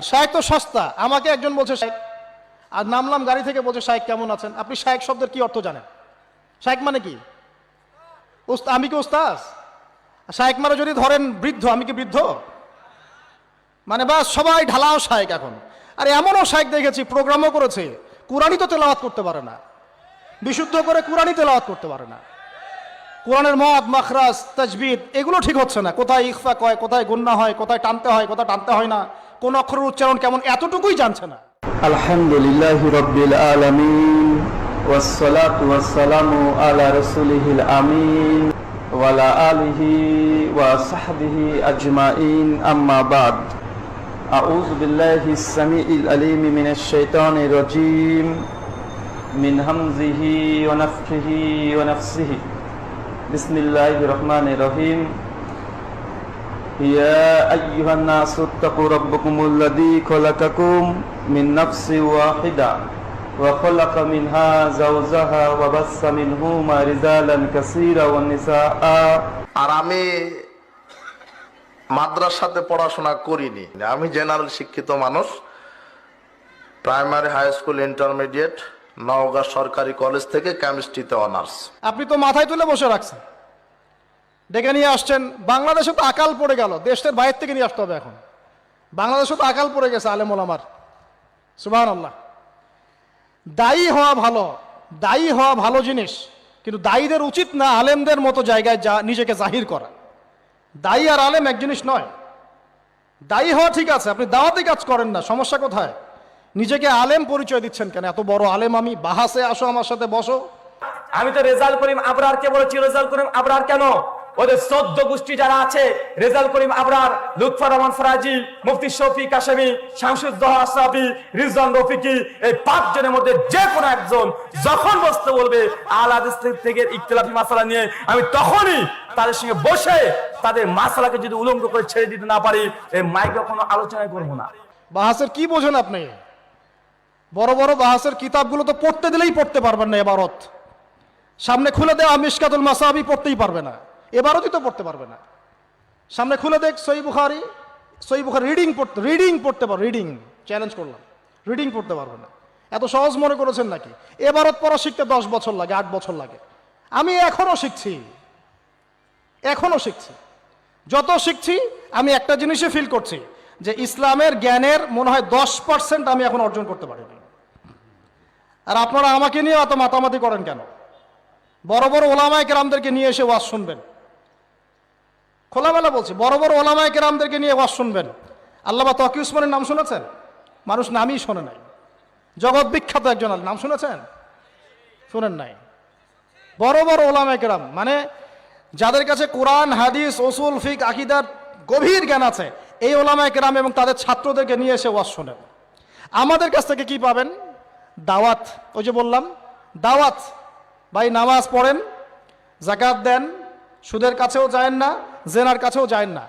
আর শায়েক তো সস্তা। আমাকে একজন বলছে শায়েক, আর নামলাম গাড়ি থেকে, বলছে শায়েক কেমন আছেন। আপনি শায়েক শব্দের কি অর্থ জানেন? শায়েক মানে কি? আমি কি ওস্তাজ? শায়েক মানে যদি ধরেন বৃদ্ধ, আমি কি বৃদ্ধ? মানে বাস সবাই ঢালাও শায়েক এখন। আর এমনও শায়েক দেখেছি প্রোগ্রামও করেছে, কুরআনই তো তেলাওয়াত করতে পারে না, বিশুদ্ধ করে কুরআনই তেলাওয়াত করতে পারে না। কোরআনের মদ মাখরাজ তাজবিদ এগুলো ঠিক হচ্ছে না, কোথায় ইখফা কয়, কোথায় গুন্না হয়, কোথায় টানতে হয়, কোথায় টানতে হয় না, কোন অক্ষরের উচ্চারণ কেমন, এতটুকুই জানছে না। আলহামদুলিল্লাহি রাব্বিল আলামিন ওয়াসসালাতু ওয়াসসালামু আলা রাসূলিহিল আমিন ওয়া আলা আলিহি ওয়া সাহবিহি আজমাইন, আম্মা বাদ। আউযু বিল্লাহিস সামিউল আলিম মিনাশ শাইতানির রাজীম মিন হামজিহি ওয়া নাফখিহি ওয়া নাফসিহি। বিসমিল্লাহির রহমানির রহিম। ইয়া আইয়ুহান নাসু তাকু রাব্বাকুমুল্লাযী খালাকাকুম মিন নাফসিন ওয়াহিদা ওয়া খালাকা মিনহা যাওজাহা ওয়া বাসসা মিনহুমা রিজালান কাসীরা ওয়ান নিসাআ। আর আমি মাদ্রাসাতে পড়াশোনা করিনি, আমি জেনারেল শিক্ষিত মানুষ। Primary, high school, intermediate Naogaon সরকারি কলেজ থেকে কেমিস্ট্রিতে অনার্স। আপনি তো মাথায় তুলে বসে রাখছেন, ডেকে নিয়ে আসছেন। বাংলাদেশে তো আকাল পড়ে গেল, দেশের বাইরে থেকে নিয়ে আসতে হবে এখন। বাংলাদেশে তো আকাল পড়ে গেছে আলেম ওলামার, সুবহানাল্লাহ। দায়ী হওয়া ভালো, দায়ী হওয়া ভালো জিনিস, কিন্তু দায়ীদের উচিত না আলেমদের মতো জায়গায় নিজেকে জাহির করা। দায়ী আর আলেম এক জিনিস নয়। দায়ী হওয়া ঠিক আছে, আপনি দাওয়াতি কাজ করেন না, সমস্যা কোথায়? নিজেকে আলেম পরিচয় দিচ্ছেন কেন? এত বড় আলেম আমি, বাহাসে আসো, আমার সাথে বসো। আমি তো রেজাল করিম আবরারকে বলেছি, রেজাল করিম আবরার কেন? ওদের 14 গোষ্ঠী যারা আছে, রেজাল করিম আবরার, লুৎফর রহমান ফরাজি, মুফতি শফি কাশেমি, শামসুদ্দোহা আশরাফি, রিজওয়ান রফিকি, এই 5 জনের মধ্যে যে কোনো একজন যখন বসতে বলবে আল হাদিস থেকে ইখতিলাফি মাসালা নিয়ে, আমি তখনই তাদের সঙ্গে বসে তাদের মাসালাকে যদি উলঙ্গ করে ছেড়ে দিতে না পারি, এই মাইকে কোনো আলোচনাই করবো না। বাহাসের কি বোঝেন আপনি? বড় বড় বাহাসের কিতাবগুলো তো পড়তে দিলেই পড়তে পারবেন না। এবারত সামনে খুলে দেওয়া মিশকাতুল মাসাবি পড়তেই পারবে না, এবারতই তো পড়তে পারবে না। সামনে খুলে দেখ সহিহ বুখারী, সহিহ বুখারী রিডিং পড়তে পারো, রিডিং চ্যালেঞ্জ করলাম, রিডিং পড়তে পারবে না। এত সহজ মনে করেছেন নাকি? এবারত পড়া শিখতে 10 বছর লাগে, 8 বছর লাগে। আমি এখনো শিখছি, এখনো শিখছি। যত শিখছি আমি একটা জিনিসে ফিল করছি যে ইসলামের জ্ঞানের মনে হয় 10% আমি এখন অর্জন করতে পারিনি। আর আপনারা আমাকে নিয়ে এত মাতামাতি করেন কেন? বড় বড় ওলামায়ে কেরামদেরকে নিয়ে এসে ওয়াজ শুনবেন, খোলামেলা বলছি, বড় বড় ওলামায়ে কেরামদেরকে নিয়ে ওয়াজ শুনবেন। আল্লামা তকি উসমানের নাম শুনেছেন? মানুষ নামই শোনে নাই। জগৎ বিখ্যাত একজন নাম শুনেছেন? শুনেন নাই। বড় বড় ওলামায়ে কেরাম, মানে যাদের কাছে কোরআন, হাদিস, উসুল, ফিকহ, আকীদার গভীর জ্ঞান আছে, এই ওলামায়ে কেরাম এবং তাদের ছাত্রদেরকে নিয়ে এসে ওয়াজ শোনেন। আমাদের কাছ থেকে কি পাবেন? দাওয়াত। ওই যে বললাম দাওয়াত। ভাই নামাজ পড়েন, যাকাত দেন, সুদের কাছেও যায়েন না, জেনার কাছেও যায়েন না।